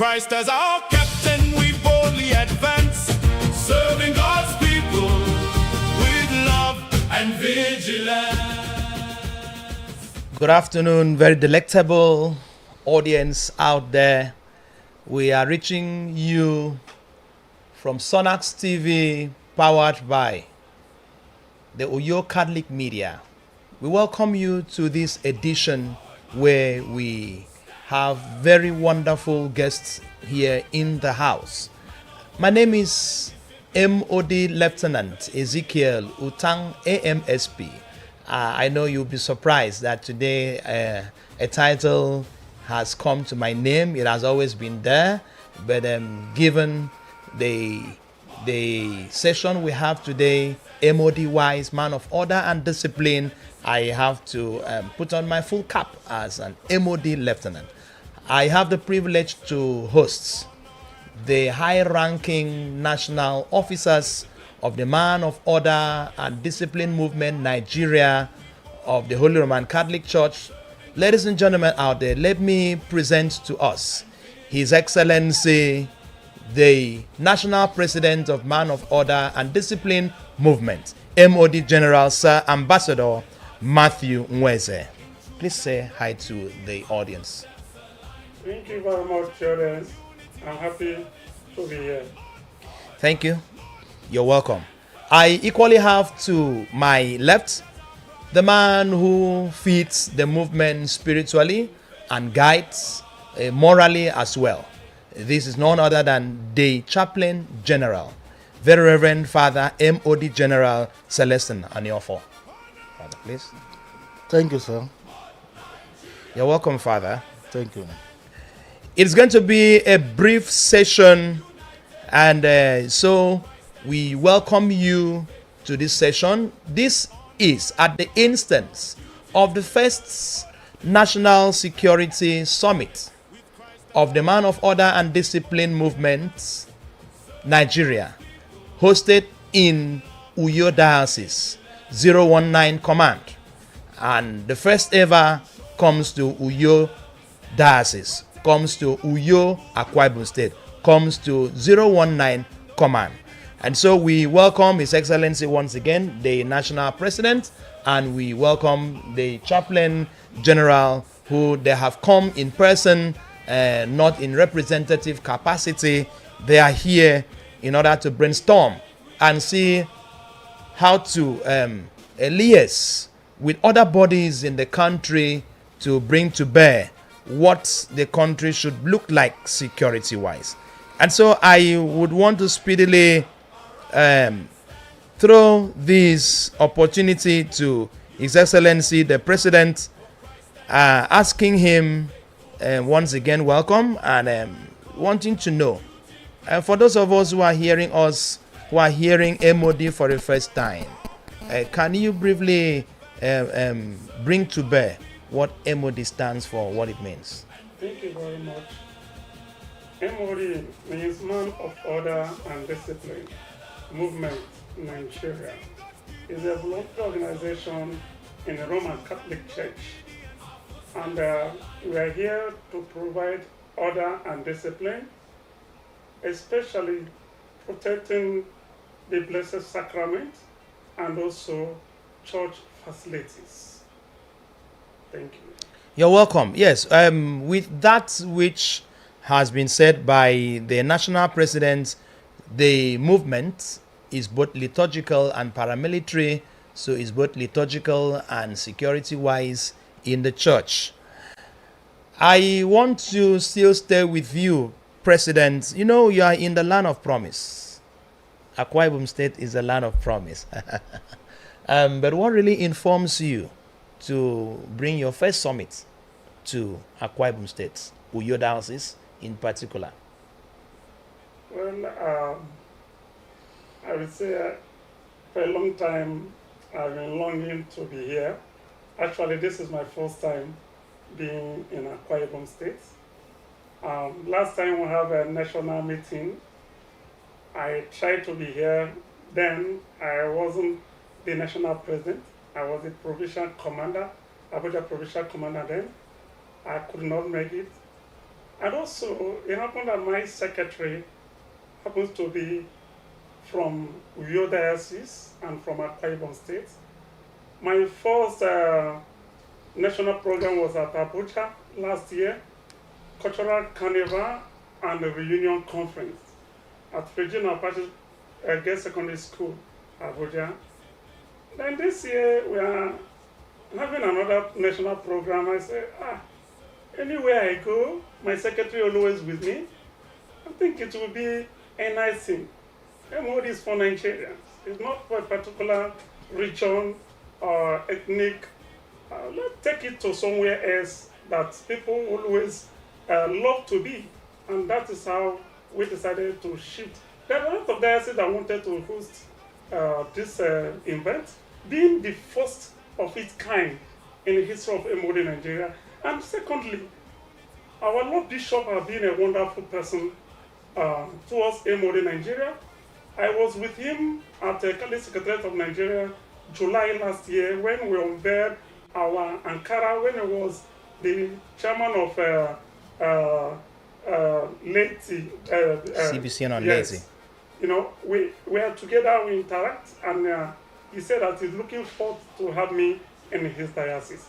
Christ as our captain, we boldly advance, serving God's people with love and vigilance. Good afternoon, very delectable audience out there. We are reaching you from Sonax TV, powered by the Uyo Catholic Media. We welcome you to this edition where we have very wonderful guests here in the house. My name is MOD Lieutenant Ezekiel Utang AMSP. I know you'll be surprised that today a title has come to my name. It has always been there, but given the session we have today, MOD wise, man of order and discipline, I have to put on my full cap as an MOD lieutenant. I have the privilege to host the high-ranking national officers of the Man of Order and Discipline Movement Nigeria of the Holy Roman Catholic Church. Ladies and gentlemen out there, let me present to us His Excellency, the National President of Man of Order and Discipline Movement, MOD General Sir Ambassador Matthew Mweze. Please say hi to the audience. Thank you very much, Jordan. I'm happy to be here. Thank you. You're welcome. I equally have to my left the man who feeds the movement spiritually and guides morally as well. This is none other than the Chaplain General, Very Reverend Father MOD General Celestin Aniofo. Father, please. Thank you, sir. You're welcome, Father. Thank you. It's going to be a brief session, and so we welcome you to this session. This is at the instance of the first National Security Summit of the Man of Order and Discipline Movement Nigeria, hosted in Uyo Diocese 019 Command. And the first ever comes to Uyo Diocese, comes to Uyo, Akwa Ibom State, comes to 019 Command. And so we welcome His Excellency once again, the National President, and we welcome the Chaplain General, who they have come in person, not in representative capacity. They are here in order to brainstorm and see how to liaise with other bodies in the country to bring to bear what the country should look like security-wise. And so I would want to speedily throw this opportunity to His Excellency the President, asking him once again welcome, and wanting to know, for those of us who are hearing MOD for the first time, can you briefly bring to bear what MOD stands for, what it means? Thank you very much. MOD means Man of Order and Discipline Movement Nigeria. It's a voluntary organization in the Roman Catholic Church. And we are here to provide order and discipline, especially protecting the Blessed Sacrament and also church facilities. Thank you. You're welcome. Yes, with that which has been said by the National President, the movement is both liturgical and paramilitary, so it's both liturgical and security-wise in the church. I want to still stay with you, President. You know, you are in the land of promise. Akwa Ibom State is a land of promise. But what really informs you to bring your first summit to Akwa Ibom State, Uyo Diocese in particular? Well, I would say for a long time I've been longing to be here. Actually, this is my first time being in Akwa Ibom State. Last time we have a national meeting, I tried to be here. Then I wasn't the national president. I was the provincial commander, Abuja provincial commander then. I could not make it. And also, it happened that my secretary happens to be from Uyo Diocese and from Akwa Ibom State. My first national program was at Abuja last year, Cultural Carnival and a reunion conference at Regina Apache Girls Secondary School, Abuja. Then this year we are having another national program. I say, anywhere I go, my secretary always with me. I think it will be a nice thing. MOD is for Nigerians. It's not for a particular region or ethnic. Let's take it to somewhere else that people always love to be. And that is how we decided to shift. There are a lot of dioceses that wanted to host this event, being the first of its kind in the history of MOD Nigeria. And secondly, our Lord Bishop has been a wonderful person towards MOD Nigeria. I was with him at the Catholic Secretariat of Nigeria July last year when we unveiled our Ankara, when he was the chairman of Laity. CBCN on yes. Laity. You know, we are together, we interact, and he said that he's looking forward to have me in his diocese.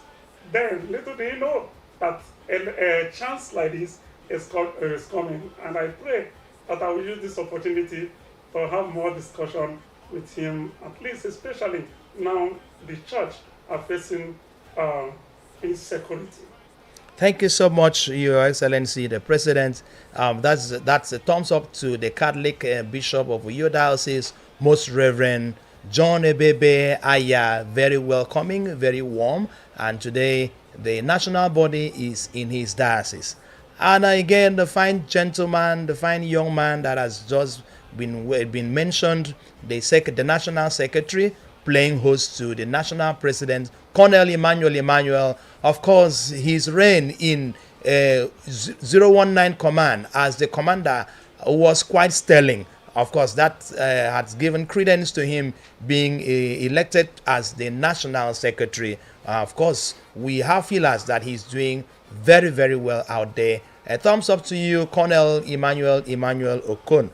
Then, little do you know that a chance like this is coming, and I pray that I will use this opportunity to have more discussion with him, at least especially now the church are facing insecurity. Thank you so much, Your Excellency, the President. That's a thumbs up to the Catholic Bishop of Uyo Diocese, Most Reverend John Ebebe Aya. Very welcoming, very warm. And today, the national body is in his diocese. And again, the fine gentleman, the fine young man that has just been mentioned, the National Secretary, playing host to the National President, Colonel Emmanuel. Of course, his reign in 019 Command as the commander was quite sterling. Of course, that has given credence to him being elected as the National Secretary. Of course, we have feelers that he's doing very, very well out there. A thumbs up to you, Colonel Emmanuel Okon.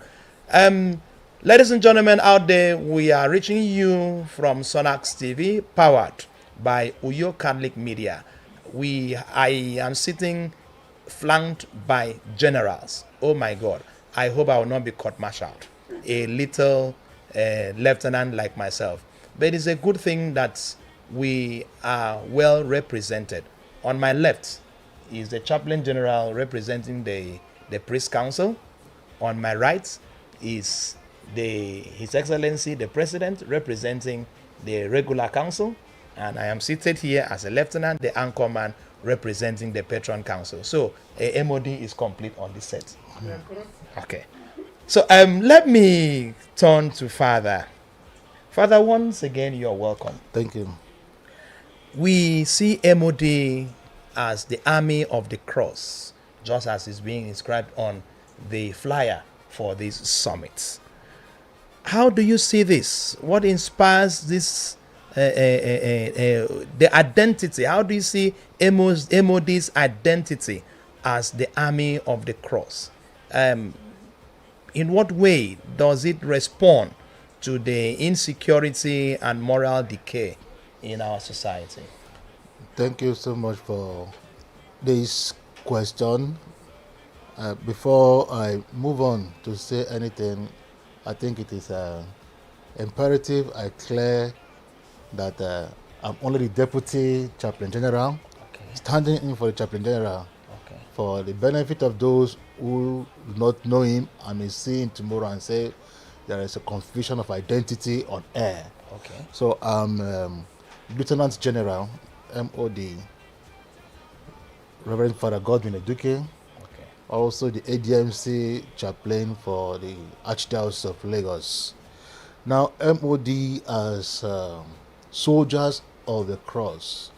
Ladies and gentlemen out there, we are reaching you from Sonax TV, powered by Uyo Catholic Media. I am sitting flanked by generals. Oh my God, I hope I will not be court-martialed. A little lieutenant like myself. But it's a good thing that we are well represented. On my left is the Chaplain General representing the Priest Council. On my right is His Excellency the President representing the Regular Council, and I am seated here as a lieutenant, the anchorman representing the Patron Council. So MOD is complete on this set. Yeah, correct. Okay. So let me turn to Father. Father, once again, you're welcome. Thank you. We see MOD as the Army of the Cross, just as is being inscribed on the flyer for this summit. How do you see this? What inspires this, the identity? How do you see MOD's identity as the Army of the Cross? In what way does it respond to the insecurity and moral decay in our society? Thank you so much for this question. Before I move on to say anything, I think it is imperative I clear that I'm only the Deputy Chaplain General, standing in for the Chaplain General. For the benefit of those who do not know him, I may see him tomorrow and say there is a confusion of identity on air. Okay. So I'm Lieutenant General, MOD, Reverend Father Godwin Eduke, also the ADMC chaplain for the Archdiocese of Lagos. Now, MOD as soldiers of the cross.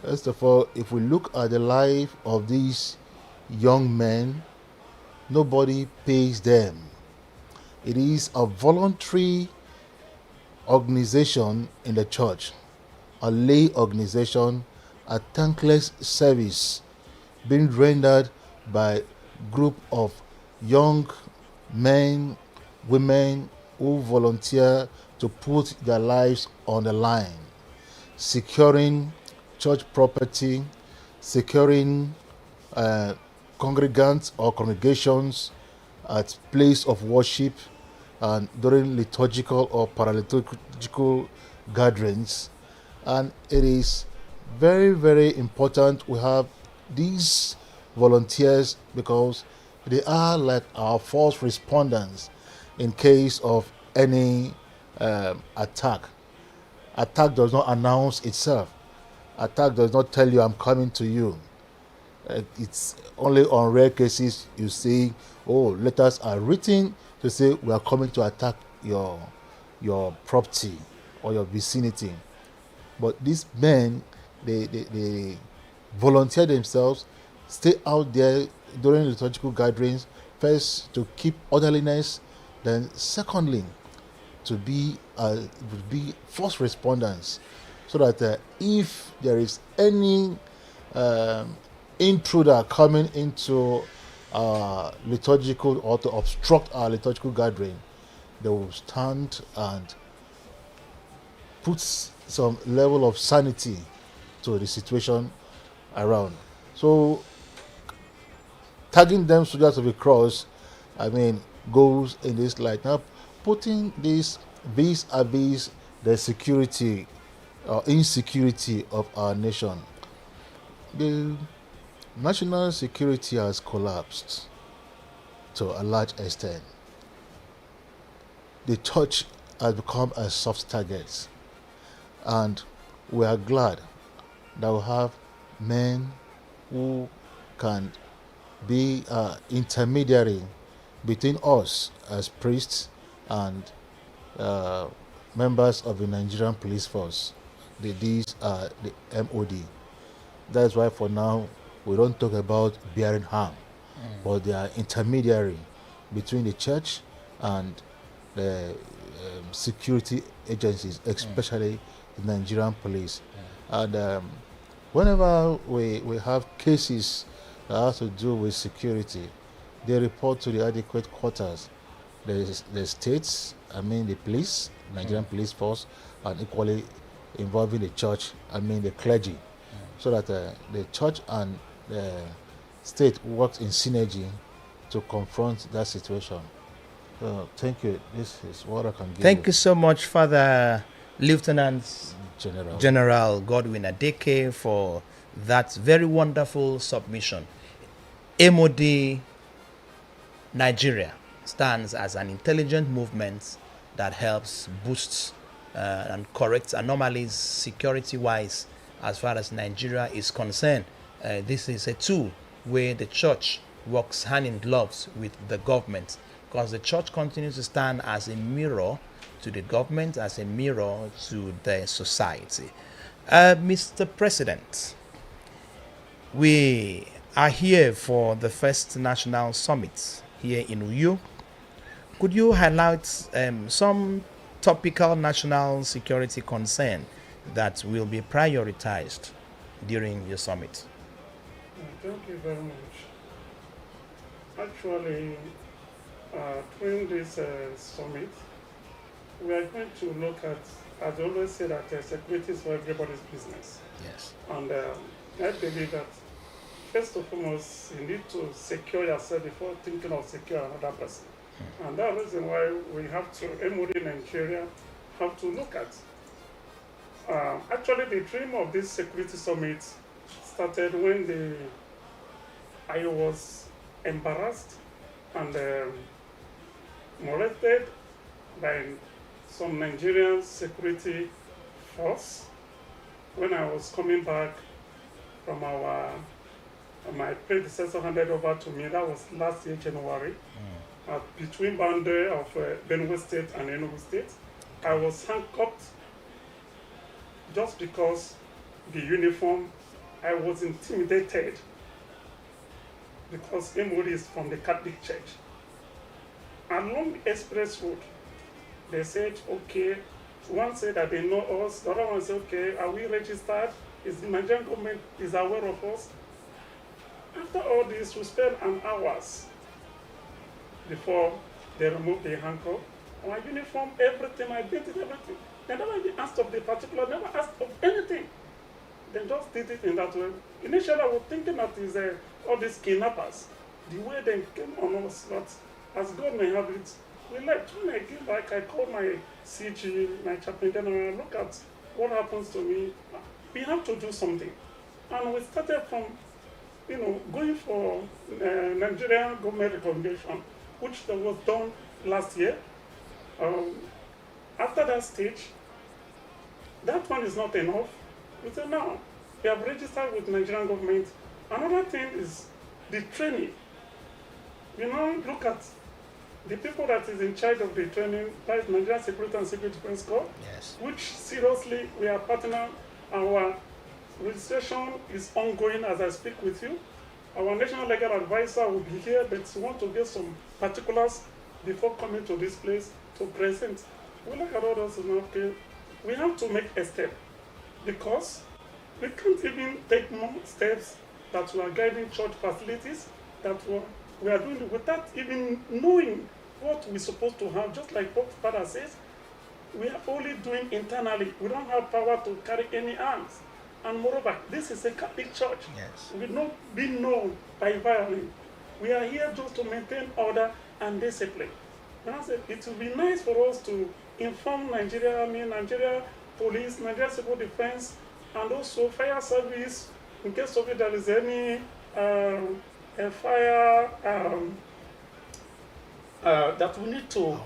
First of all, if we look at the life of these young men, nobody pays them. It is a voluntary organization in the church, a lay organization, a thankless service being rendered by group of young men, women who volunteer to put their lives on the line, securing church property, securing congregants or congregations at place of worship and during liturgical or paraliturgical gatherings. And it is very, very important we have these volunteers because they are like our first responders in case of any attack. Attack does not announce itself. Attack does not tell you I'm coming to you. It's only on rare cases you see, oh, letters are written to say we are coming to attack your property or your vicinity. But these men, they volunteer themselves, stay out there during liturgical gatherings, first to keep orderliness, then secondly to be first responders, so that if there is any intruder coming into liturgical or to obstruct our liturgical gathering, they will stand and put some level of sanity to the situation around. So tagging them soldiers of the cross, goes in this light. Now putting this vis-a-vis the security or insecurity of our nation. The national security has collapsed to a large extent. The church has become a soft target, and we are glad that we have men who can be intermediary between us as priests and members of the Nigerian police force. These are the MOD. That's why for now we don't talk about bearing harm, but they are intermediary between the church and the security agencies, especially the Nigerian police. And whenever we have cases that have to do with security, they report to the adequate quarters. The states, the police, Nigerian police force, and equally involving the church, the clergy, so that the church and the state works in synergy to confront that situation. Thank you. This is what I can give Thank you so much, Father Lieutenant General Godwin Adeke, for that very wonderful submission. MOD Nigeria stands as an intelligent movement that helps boost and correct anomalies security-wise as far as Nigeria is concerned. This is a tool where the church works hand in gloves with the government, because the church continues to stand as a mirror to the government, as a mirror to the society. Mr. President, we are here for the first national summit here in Uyo. Could you highlight some topical national security concern that will be prioritized during your summit? Thank you very much. Actually, during this summit, we are going to look at, as I always say, that security is for everybody's business. Yes. And I believe that first and foremost, you need to secure yourself before thinking of secure another person. And that's the reason why we have to, MOD Nigeria, have to look at. Actually, the dream of this security summit started when I was embarrassed and molested by some Nigerian security force when I was coming back from my predecessor handed over to me. That was last year, January, between boundary of Benue State and Enugu State. I was handcuffed just because the uniform. I was intimidated because MOD is from the Catholic Church. Along the express road, they said, okay, one said that they know us, the other one said, okay, are we registered? Is the Nigerian government is aware of us? After all this, we spent an hours before they removed the handcuff. Our uniform, everything, I did it, everything. They never even asked of the particular, never asked of anything. They just did it in that way. Initially, I was thinking that is all these kidnappers, the way they came on us, but as God may have it, we left. When I came back, I called my CG, my chaplain general, look at what happens to me. We have to do something. And we started from, going for Nigerian government recommendation, which was done last year. After that stage, that one is not enough. We said, now, we have registered with Nigerian government. Another thing is the training. Look at the people that is in charge of the training, that is Nigerian Security and Civil Defense Corps, Yes. which seriously we are partner. Our registration is ongoing as I speak with you. Our national legal advisor will be here, but we want to get some particulars before coming to this place to present. We look at all those now, okay, we have to make a step because we can't even take more steps that we are guiding church facilities that we are doing without even knowing what we're supposed to have. Just like what Father says, we are only doing internally. We don't have power to carry any arms. And moreover, this is a Catholic church. Yes. We not be known by violence. We are here just to maintain order and discipline. And I said, it would be nice for us to inform Nigeria police, Nigeria civil defense, and also fire service in case of there is any fire that we need to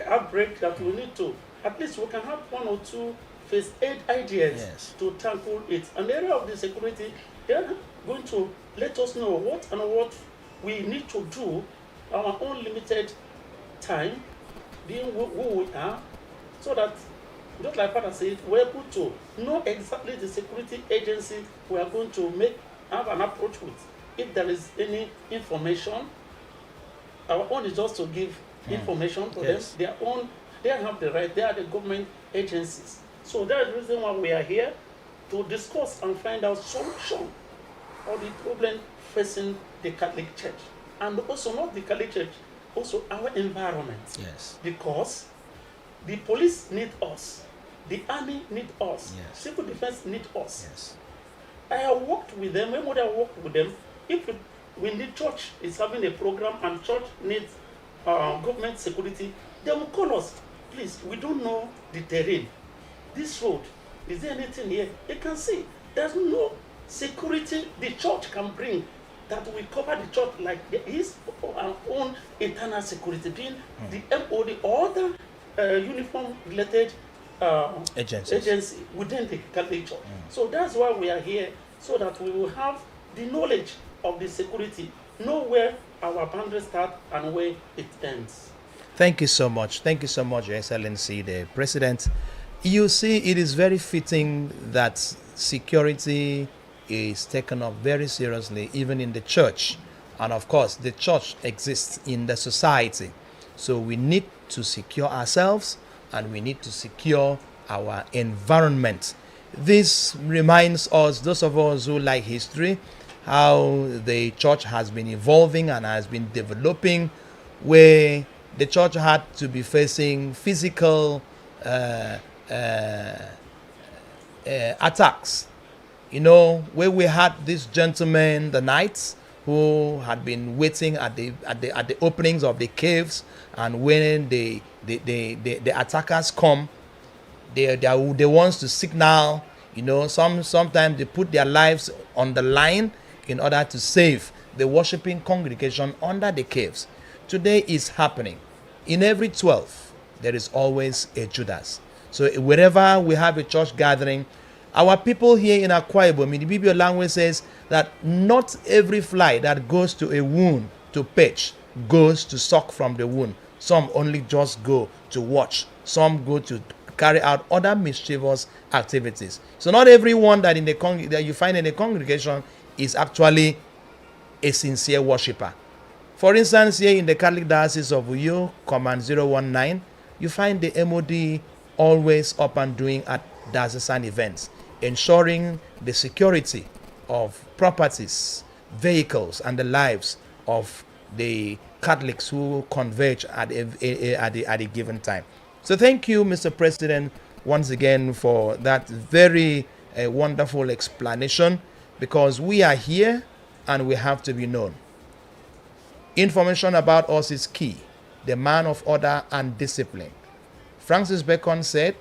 outbreak, that we need to, at least we can have one or two first aid ideas Yes. to tackle it. And the area of the security, they're going to let us know what we need to do, our own limited time, being who we are, so that, just like Father said, we're able to know exactly the security agency we are going to have an approach with. If there is any information, our own is just to give information to Yes. them. They have the right, they are the government agencies. So that is the reason why we are here, to discuss and find out solution of the problem facing the Catholic Church. And also not the Catholic Church, also our environment. Yes. Because the police need us, the army need us, Yes. civil defense need us. Yes. I have worked with them. When I work with them, if when the church is having a program and church needs government security, they will call us. Please, we don't know the terrain. This road, is there anything here? They can see. There's no security the church can bring that will cover the church like there is our own internal security, being the MOD or the uniform related agency within the Catholic Church. So that's why we are here, so that we will have the knowledge of the security, know where our boundaries start and where it ends. Thank you so much. Thank you so much, Your Excellency, the President. You see, it is very fitting that security is taken up very seriously, even in the church. And of course, the church exists in the society. So we need to secure ourselves and we need to secure our environment. This reminds us, those of us who like history, how the church has been evolving and has been developing, where the church had to be facing physical attacks. Where we had these gentlemen, the knights, who had been waiting at the openings of the caves, and when the attackers come, they want to signal. Sometimes they put their lives on the line in order to save the worshiping congregation under the caves. Today is happening. In every 12, there is always a Judas. So wherever we have a church gathering, our people here in Akwa Ibom, in the Biblia language, says that not every fly that goes to a wound to perch goes to suck from the wound. Some only just go to watch. Some go to carry out other mischievous activities. So not everyone that that you find in the congregation is actually a sincere worshipper. For instance, here in the Catholic Diocese of Uyo, Command 019, you find the MOD always up and doing at diocesan events, ensuring the security of properties vehicles and the lives of the Catholics who converge at a given time. So thank you, Mr. President, once again for that very wonderful explanation, because we are here and we have to be known. Information about us is key, the man of order and discipline. Francis Bacon said,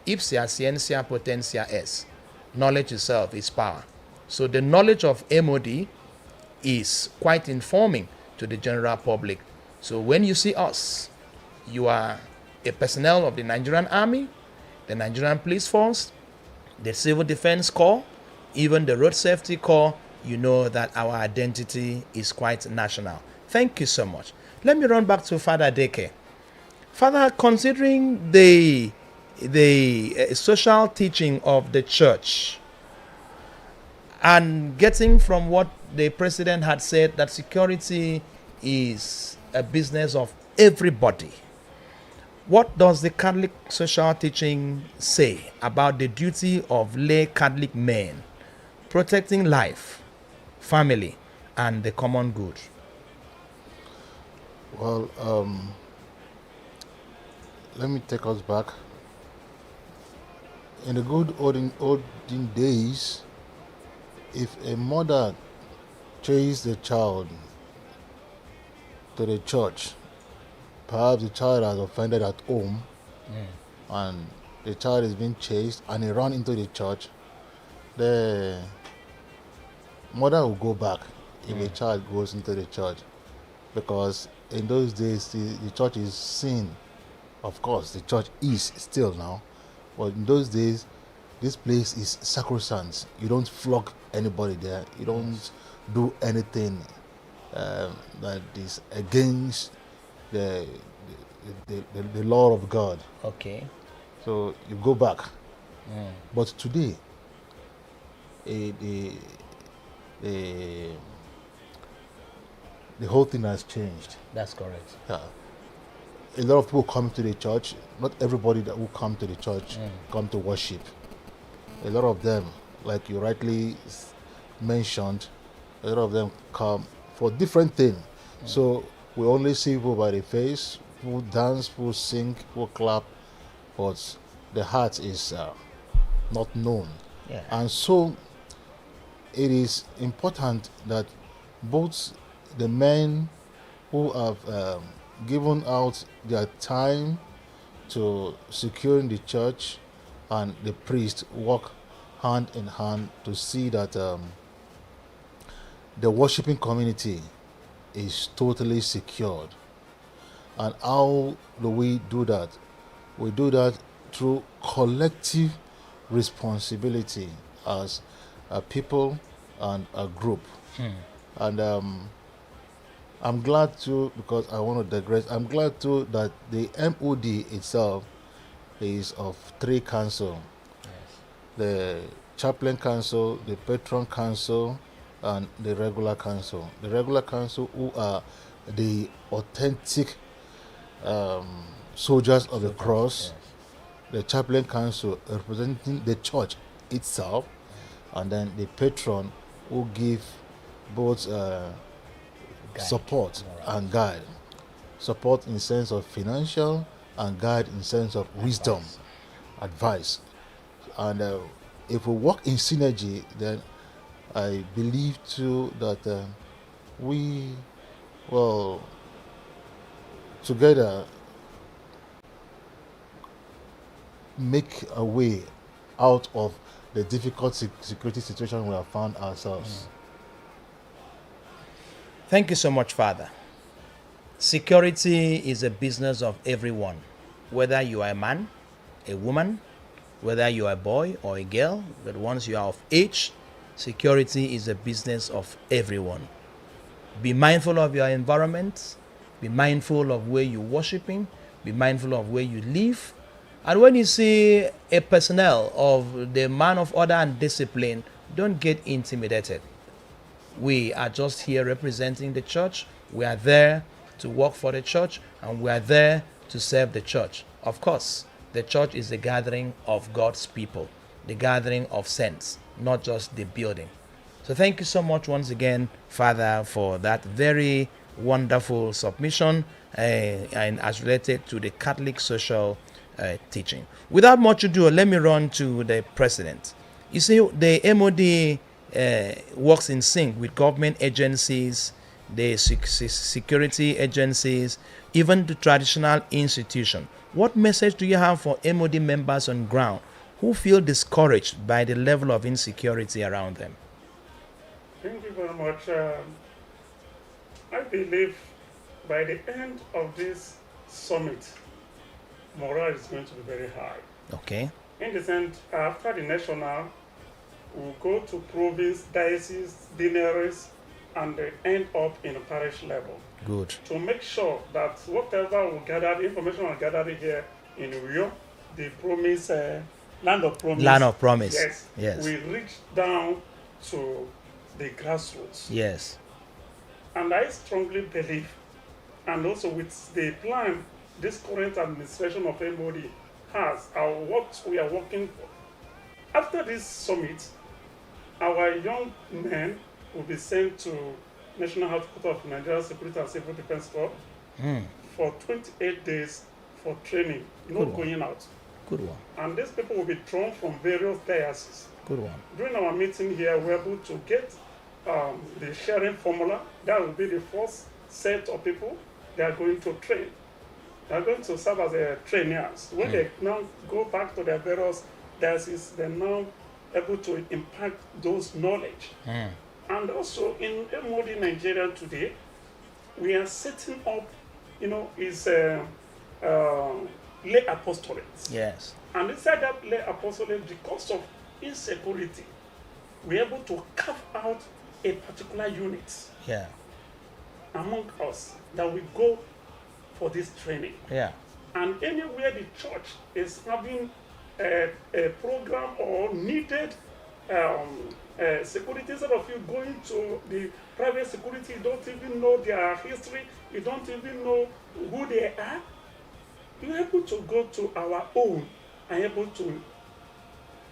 Ipsa scientia potentia est. Knowledge itself is power. So the knowledge of MOD is quite informing to the general public. So when you see us, you are a personnel of the Nigerian Army, the Nigerian Police Force, the Civil Defense Corps, even the Road Safety Corps, you know that our identity is quite national. Thank you so much. Let me run back to Father Deke. Father, considering the social teaching of the church, and getting from what the president had said, that security is a business of everybody, what does the Catholic social teaching say about the duty of lay Catholic men protecting life, family, and the common good? Well, let me take us back. In the good olden days, if a mother chased the child to the church, perhaps the child has offended at home, and the child is being chased and he ran into the church, the mother will go back if the child goes into the church, because in those days the church is seen, of course the church is still now, but in those days this place is sacrosanct. You don't flog anybody there. You don't do anything that is against the law of God. Okay. So you go back. But today, the whole thing has changed. That's correct. Yeah. A lot of people come to the church. Not everybody that will come to the church come to worship. A lot of them, like you rightly mentioned, a lot of them come for different things. So we only see people by the face, who dance, who sing, who clap, but the heart is not known. Yeah. And so it is important that both the men who have given out their time to securing the church and the priest work hand in hand to see that the worshiping community is totally secured. And how do we do that? We do that through collective responsibility as a people and a group. And I'm glad too, because I want to digress, I'm glad too that the MOD itself is of three council. The chaplain council, the patron council, and the regular council. The regular council, who are the authentic soldiers of the cross. The chaplain council representing the church itself, and then the patron, who give both support and guide. Support in sense of financial, and guide in sense of wisdom, advice. And if we work in synergy, then I believe too that we will together make a way out of the difficult security situation we have found ourselves. Thank you so much, Father. Security is a business of everyone, whether you are a man, a woman, whether you are a boy or a girl, but once you are of age, security is a business of everyone. Be mindful of your environment, be mindful of where you're worshiping, be mindful of where you live. And when you see a personnel of the man of order and discipline, don't get intimidated. We are just here representing the church. We are there to work for the church, and we are there to serve the church. Of course, the church is the gathering of God's people, the gathering of saints, not just the building. So thank you so much once again, Father, for that very wonderful submission and as related to the Catholic social teaching. Without much ado, let me run to the president. You see, the MOD works in sync with government agencies, the security agencies, even the traditional institution. What message do you have for MOD members on ground who feel discouraged by the level of insecurity around them? Thank you very much. I believe by the end of this summit, morale is going to be very high. Okay, In the sense, after the national, we'll go to province, diocese, deaneries, and they end up in a parish level good. to make sure that whatever we gather, information we gathered here in Uyo, the promise, land of promise. Land of promise. Yes. Yes. We reach down to the grassroots. Yes. And I strongly believe, and also with the plan this current administration of MOD has, what we are working for. After this summit, our young men will be sent to National Headquarters of Nigeria Security and Civil Defense Corps for 28 days for training, no Good one. going out. Good one. And these people will be drawn from various dioceses. Good one. During our meeting here, we're able to get the sharing formula. That will be the first set of people they are going to train. They are going to serve as trainers. When they now go back to their various dioceses, they're now able to impact those knowledge. And also in MOD Nigeria today, we are setting up, is lay apostolates. Yes. And inside that lay apostolate, because of insecurity, we're able to carve out a particular unit Yeah. among us that we go for this training. Yeah. And anywhere the church is having a program or needed security, instead of you going to the private security, you don't even know their history, you don't even know who they are, you're able to go to our own and able to,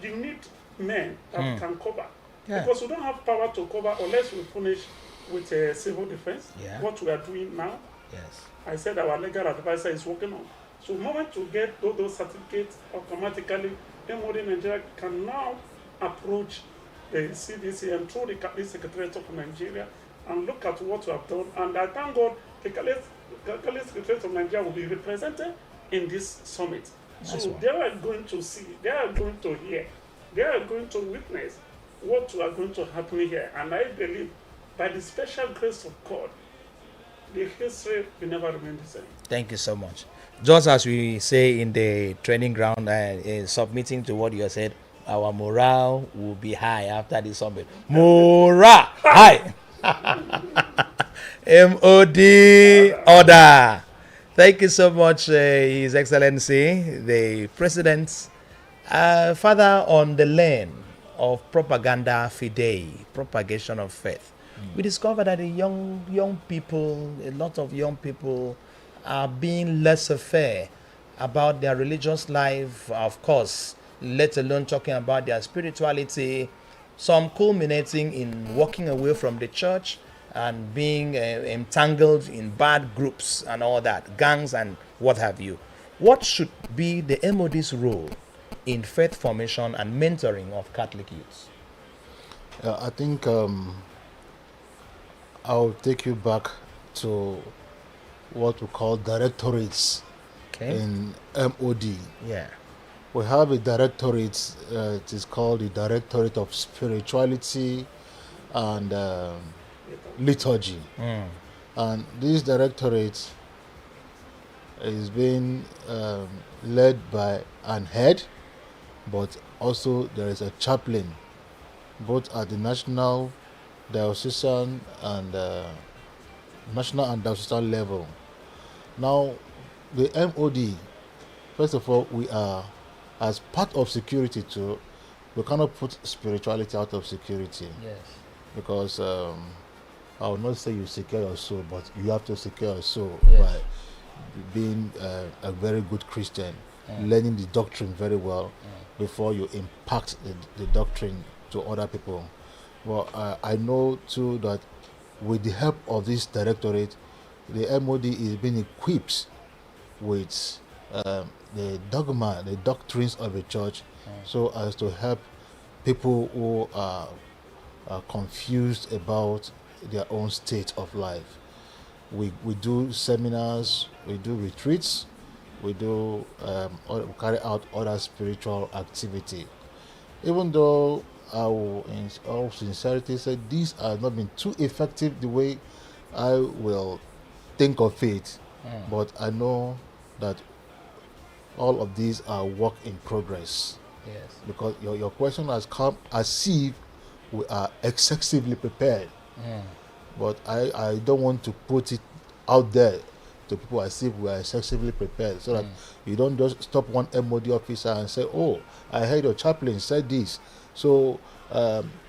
you need men that can cover. Yeah. Because we don't have power to cover unless we finish with civil defense, Yeah. what we are doing now. Yes. I said our legal advisor is working on. So the moment you get those certificates, automatically MOD Nigeria can now approach the CDC and through the Catholic Secretariat of Nigeria and look at what we have done. And I thank God the Catholic Secretariat of Nigeria will be represented in this summit. Nice So one. they are going to see, they are going to hear, they are going to witness what are going to happen here. And I believe by the special grace of God, the history will never remain the same. Thank you so much. Just as we say in the training ground, submitting to what you said, our morale will be high after this summit. Morale high. MOD order. Thank you so much, His Excellency, the President. Father, on the lane of propaganda fidei, propagation of faith, we discovered that the young people, a lot of young people, are being laissez-faire about their religious life, of course, let alone talking about their spirituality, some culminating in walking away from the church and being entangled in bad groups and all that, gangs and what have you. What should be the MOD's role in faith formation and mentoring of Catholic youths? I think I'll take you back to what we call directorates in MOD. Yeah. We have a directorate, it is called the Directorate of Spirituality and Liturgy. And this directorate is being led by an head, but also there is a chaplain, both at the national, diocesan, and national and diocesan level. Now, the MOD, first of all, we are, as part of security too, we cannot put spirituality out of security. Yes. Because I will not say you secure your soul, but you have to secure your soul Yes. by being a very good Christian, learning the doctrine very well before you impact the doctrine to other people. But I know too that with the help of this directorate, the MOD is being equipped with the dogma, the doctrines of the church, so as to help people who are confused about their own state of life. We do seminars, we do retreats, we do we carry out other spiritual activity. Even though I will, in all sincerity, say these are not been too effective the way I will think of it, but I know that all of these are work in progress. Yes. Because your question has come as if we are excessively prepared. But I don't want to put it out there to people as if we are excessively prepared, so that you don't just stop one MOD officer and say, oh, I heard your chaplain said this. So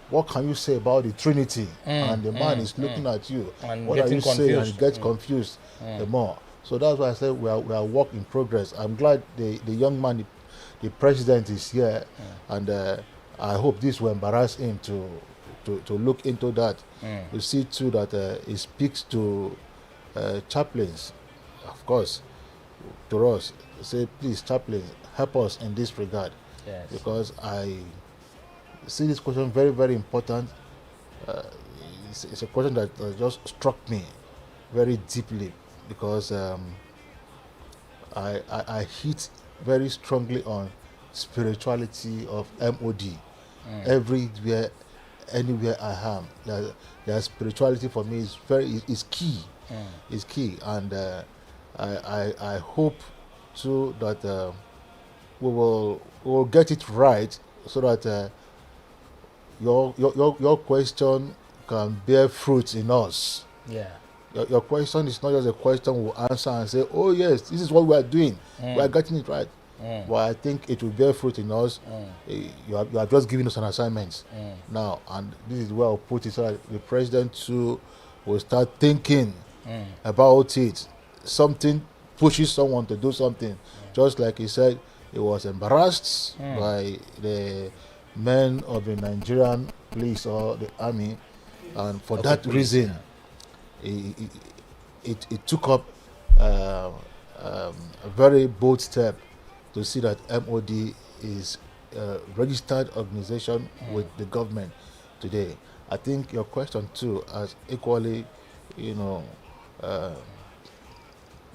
what can you say about the Trinity? And the man is looking at you. And What are getting you saying? And confused. gets confused the more. So that's why I said we are work in progress. I'm glad the young man, the president, is here, and I hope this will embarrass him to look into that. You see too that he speaks to chaplains, of course, to us. Say, please, chaplain, help us in this regard. Yes. Because I see this question very, very important. It's a question that just struck me very deeply, because I hit very strongly on spirituality of MOD. Everywhere, anywhere I am, their spirituality for me is key. Is key, and I hope too that we will get it right, so that your question can bear fruit in us. Yeah. Your question is not just a question we'll answer and say, oh yes, this is what we are doing. We are getting it right. But I think it will bear fruit in us. You are just giving us an assignment now, and this is where I'll put it, so that the president too will start thinking about it. Something pushes someone to do something. Just like he said, he was embarrassed by the men of the Nigerian police or the army, and for that reason, it took up a very bold step to see that MOD is a registered organization with the government today. I think your question too has equally,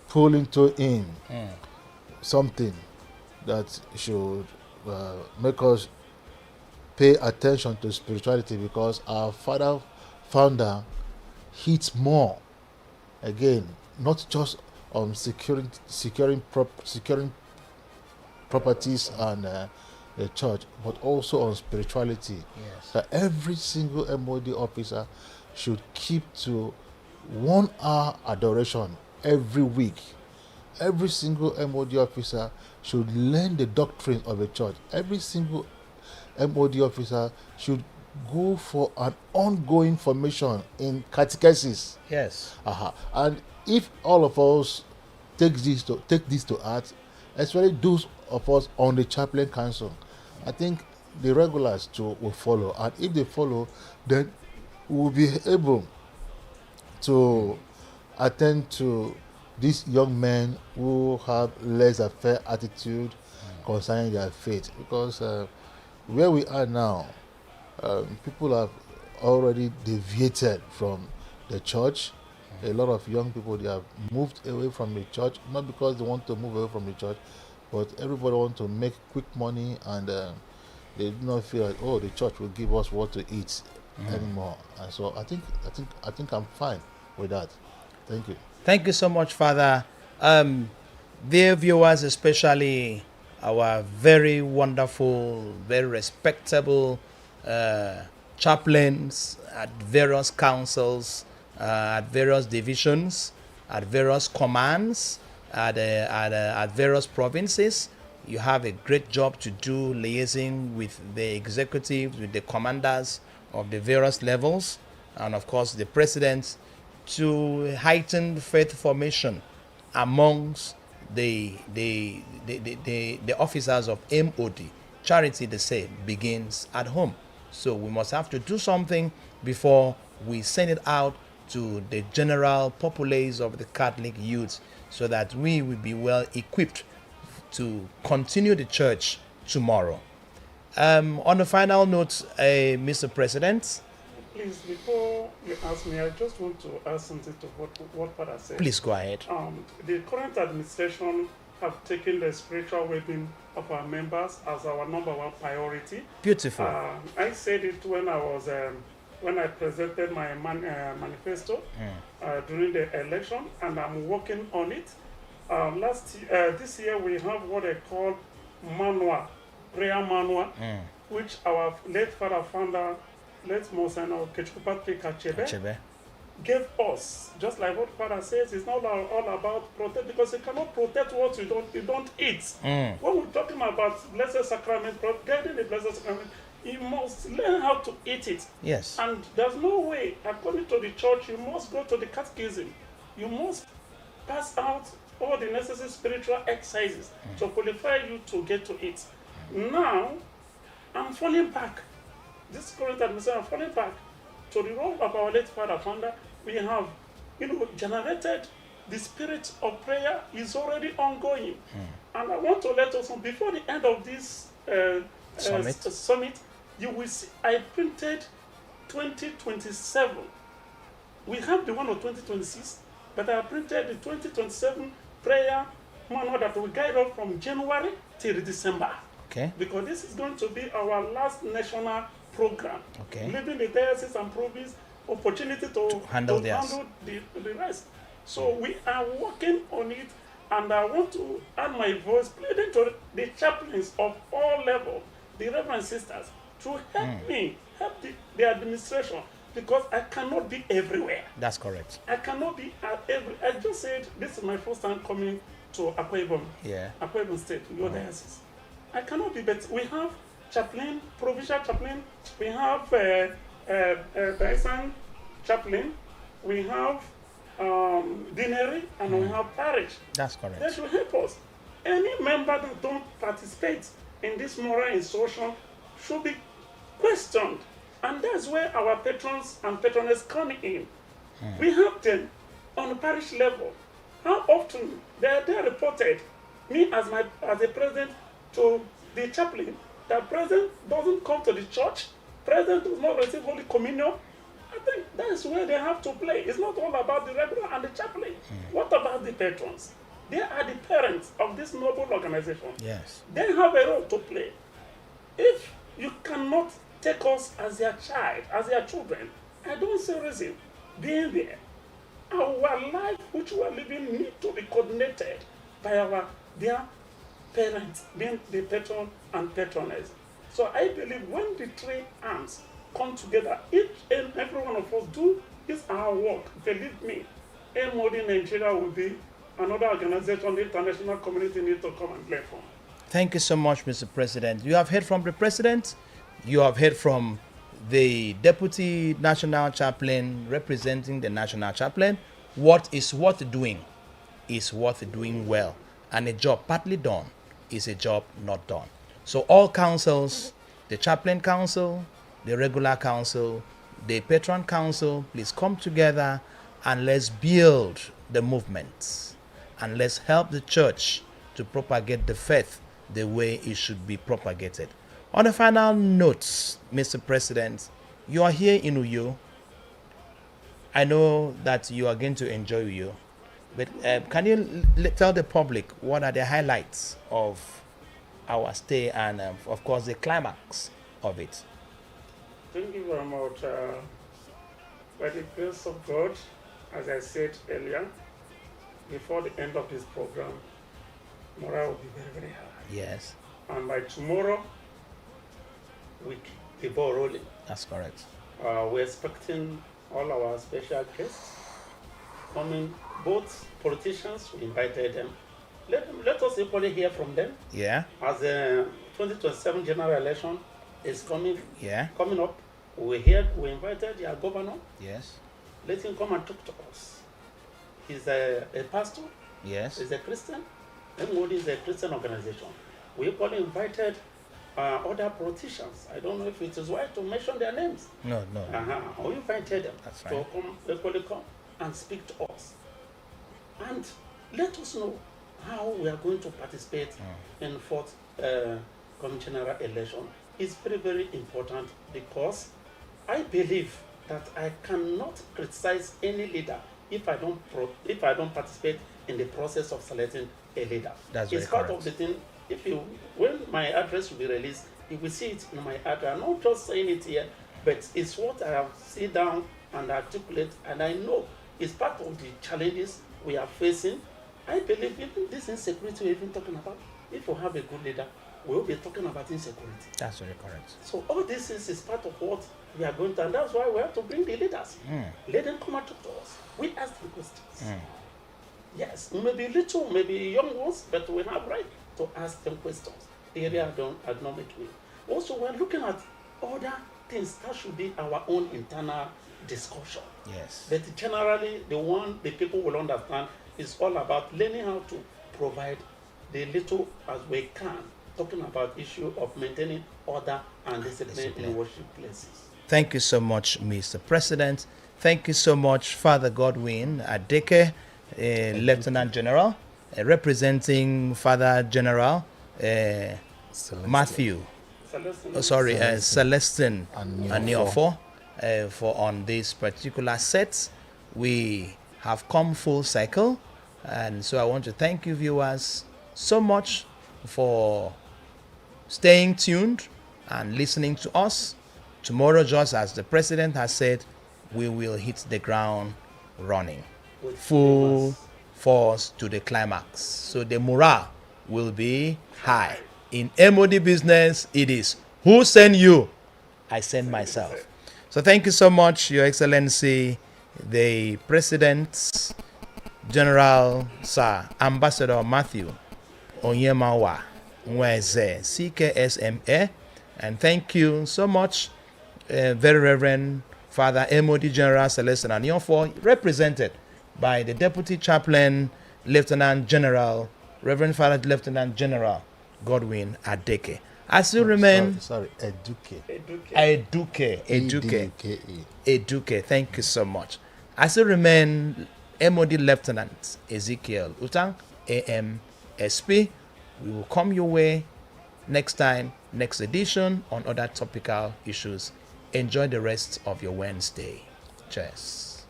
pull into in something that should make us pay attention to spirituality, because our founder hits more, again, not just on securing properties and the church, but also on spirituality. Yes. That every single MOD officer should keep to 1 hour adoration every week. Every single MOD officer should learn the doctrine of the church. Every single MOD officer should go for an ongoing formation in catechesis. Yes. And if all of us take this to heart, especially those of us on the chaplain council, I think the regulars too will follow. And if they follow, then we'll be able to attend to these young men who have laissez-faire attitude concerning their faith. Because where we are now, people have already deviated from the church. A lot of young people, they have moved away from the church, not because they want to move away from the church, but everybody wants to make quick money, and they do not feel like, oh, the church will give us what to eat anymore. And so I think I'm fine with that. Thank you. Thank you so much, Father. Dear viewers, especially our very wonderful, very respectable chaplains at various councils, at various divisions, at various commands, at various provinces. You have a great job to do liaising with the executives, with the commanders of the various levels, and of course the president, to heighten faith formation amongst the officers of MOD. Charity, they say, begins at home. So we must have to do something before we send it out to the general populace of the Catholic youth, so that we will be well equipped to continue the church tomorrow. On a final note, Mr. President, Please, before you ask me, I just want to add something to what Father said. please go ahead. The current administration have taken the spiritual well-being of our members as our number one priority. Beautiful. I said it when I was when I presented my manifesto during the election, and I'm working on it. This year we have what I call manual, prayer manual, which our late father founder, late Monsignor Okechukwu Patrick Achebe, Achebe. gave us. Just like what Father says, it's not all about protect, because you cannot protect what you don't eat. When we're talking about Blessed Sacrament, getting the Blessed Sacrament, you must learn how to eat it. Yes. And there's no way, according to the church, you must go to the catechism. You must pass out all the necessary spiritual exercises to qualify you to get to it. Now, I'm falling back. This current administration, I'm falling back to the role of our late father founder. We have, generated the spirit of prayer is already ongoing. And I want to let us know, before the end of this summit, you will see, I printed 2027. We have the one of 2026, but I printed the 2027 prayer manual that will guide us from January till December. Okay. Because this is going to be our last national program. Okay. Leaving the diocese and province opportunity to handle the rest. So we are working on it, and I want to add my voice pleading to the chaplains of all levels, the Reverend Sisters, to help me, help the administration, because I cannot be everywhere. That's correct. I cannot be I just said this is my first time coming to Akwa Ibom, Yeah. Akwa Ibom State, your diocese. I cannot be, but we have chaplain, provincial chaplain, we have Dyson chaplain, we have deanery, and we have parish. That's correct. They should help us. Any member that don't participate in this moral instruction should be questioned. And that's where our patrons and patroness come in. We have them on the parish level. How often they are reported, me as a president, to the chaplain, that president doesn't come to the church, president does not receive Holy Communion. I think that's where they have to play. It's not all about the regular and the chaplain. What about the patrons? They are the parents of this noble organization. Yes. They have a role to play. If you cannot take us as their child, as their children, I don't see reason being there. Our life, which we are living, need to be coordinated by their parents, being the patron and patroness. So I believe when the three arms come together, each and every one of us do is our work. Believe me, MOD Nigeria will be another organization the international community needs to come and learn from. Thank you so much, Mr. President. You have heard from the President. You have heard from the Deputy National Chaplain representing the National Chaplain. What is worth doing is worth doing well. And a job partly done is a job not done. So all councils, the Chaplain Council, the Regular Council, the Patron Council, please come together and let's build the movement. And let's help the church to propagate the faith the way it should be propagated. On a final note, Mr. President, you are here in Uyo. I know that you are going to enjoy Uyo, but can you tell the public what are the highlights of our stay and, of course, the climax of it? Thank you very much. By the grace of God, as I said earlier, before the end of this program, morale will be very, very high. Yes, And by tomorrow, we keep the ball rolling. that's correct. We're expecting all our special guests coming, both politicians, we invited them. Let us equally hear from them. Yeah, As the 2027 general election is coming yeah, up, we invited our governor. yes, Let him come and talk to us. He's a pastor, yes, he's a Christian, MOD is a Christian organization. We equally invited other politicians. I don't know if it is right to mention their names. No. Or you invited them That's to fine. come and speak to us. And let us know how we are going to participate in fourth general election. It's very, very important because I believe that I cannot criticize any leader if I don't participate in the process of selecting a leader. That's it's very part correct. of the thing. When my address will be released, you will see it in my address. I'm not just saying it here, but it's what I have sit down and articulate, and I know it's part of the challenges we are facing. I believe even this insecurity we're even talking about, if we have a good leader, we'll be talking about insecurity. That's very correct. So all this is part of what we are going to, and that's why we have to bring the leaders. Let them come and talk to us. We ask them questions. Yes, maybe little, maybe young ones, but we have right to ask them questions. The area acknowledge with. Also, we're looking at other things that should be our own internal discussion. Yes. But generally, the one the people will understand is all about learning how to provide the little as we can, talking about issue of maintaining order and discipline in worship places. Thank you so much, Mr. President. Thank you so much, Father Godwin Adeke, Lieutenant General, representing Father General Matthew. Celestine Aniofo for on this particular set. We have come full cycle, and so I want to thank you viewers so much for staying tuned and listening to us. Tomorrow, just as the president has said, we will hit the ground running, With full force to the climax. So the morale will be high. In MOD business, it is who send you? I send myself. So thank you so much, Your Excellency, the President General Sir Ambassador Matthew Onyemawa Nweze, CKSMA, and thank you so much, Very Reverend Father MOD General Celestine Aniofo, represented by the Deputy Chaplain Lieutenant General Reverend Father Lieutenant General Godwin Adeke. As you remain, Eduke. Educate. Eduke. Thank you so much. As you remain, MOD Lieutenant Ezekiel Utang, AMSP, we will come your way next time, next edition on other topical issues. Enjoy the rest of your Wednesday. Cheers.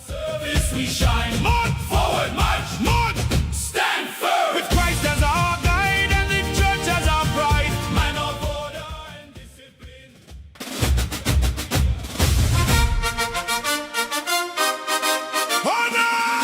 Service we shine. March forward, march, march. Stand firm. With Christ as our guide and the church as our pride. Man of order and discipline. Honor!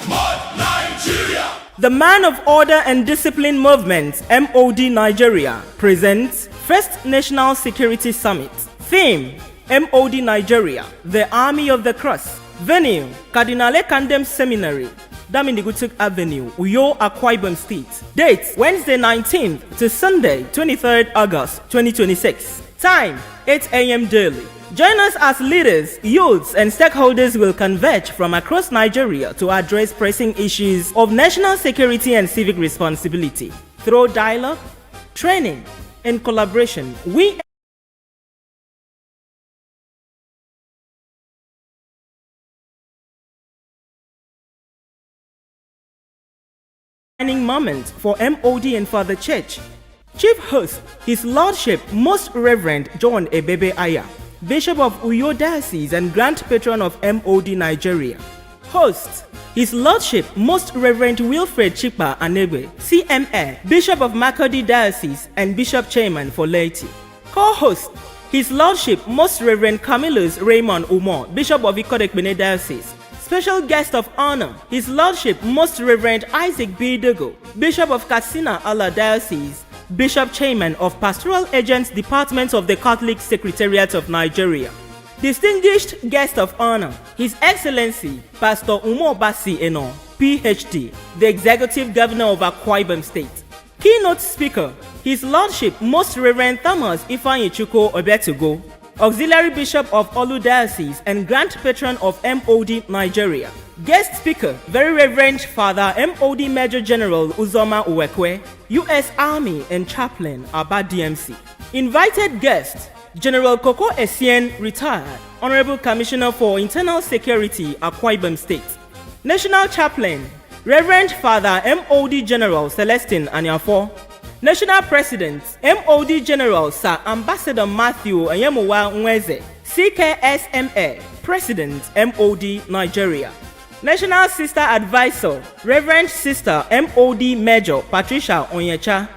Mod Nigeria. The Man of Order and Discipline Movement, MOD Nigeria, presents First National Security Summit. Theme, MOD Nigeria, the Army of the Cross. Venue, Cardinal Kandem Seminary, Daminigutuk Avenue, Uyo, Akwa Ibom State. Date, Wednesday 19th to Sunday 23rd August 2026. Time, 8 a.m. daily. Join us as leaders, youths, and stakeholders will converge from across Nigeria to address pressing issues of national security and civic responsibility. Through dialogue, training, and collaboration, we moment for MOD and for the church. Chief host, His Lordship Most Reverend John Ebebe Aya, Bishop of Uyo Diocese and Grand Patron of MOD Nigeria. Host, His Lordship Most Reverend Wilfred Chikpa Anegbe, CMA, Bishop of Makurdi Diocese and Bishop Chairman for Laity. Co-host, His Lordship Most Reverend Camillus Raymond Umo, Bishop of Ikodekbene Diocese. Special guest of honor, His Lordship Most Reverend Isaac B. Dogo, Bishop of Katsina Allah Diocese, Bishop Chairman of Pastoral Agents Department of the Catholic Secretariat of Nigeria. Distinguished guest of honor, His Excellency Pastor Umo Basi Eno, PhD, the Executive Governor of Akwa Ibom State. Keynote speaker, His Lordship Most Reverend Thomas Ifeanyi Chukwu Obiatogo, Auxiliary Bishop of Olu Diocese and Grand Patron of MOD Nigeria. Guest speaker, Very Reverend Father MOD Major General Uzoma Uwekwe, U.S. Army and Chaplain, Aba DMC. Invited guest, General Koko Essien, retired, Honorable Commissioner for Internal Security, Akwa Ibom State. National Chaplain, Reverend Father MOD General Celestine Anyafo. National President, MOD General Sir Ambassador Matthew Anyemuwa Nweze, CKSMA, President, MOD Nigeria. National Sister Advisor, Reverend Sister MOD Major Patricia Onyecha.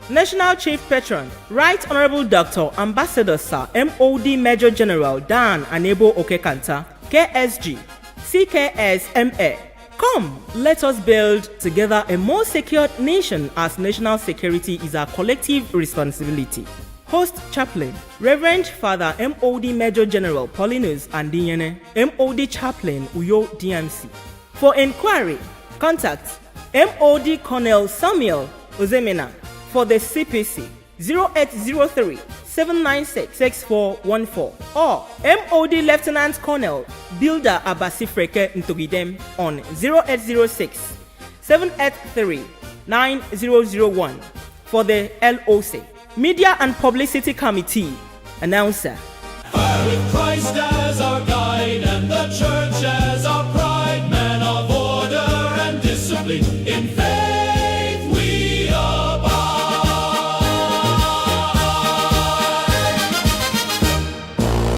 National Chief Patron, Right Honorable Dr. Ambassador Sir MOD Major General Dan Anebo Okekanta, KSG, CKSMA. Come, let us build together a more secure nation, as national security is our collective responsibility. Host Chaplain, Reverend Father MOD Major General Paulinus Andinyene, MOD Chaplain Uyo DMC. For inquiry, contact MOD Colonel Samuel Ozemena for the CPC 0803 796 6414 or MOD Lieutenant Colonel Builder Abasifreke Ntogidem on 0806 783 9001 for the LOC. Media and Publicity Committee. Announcer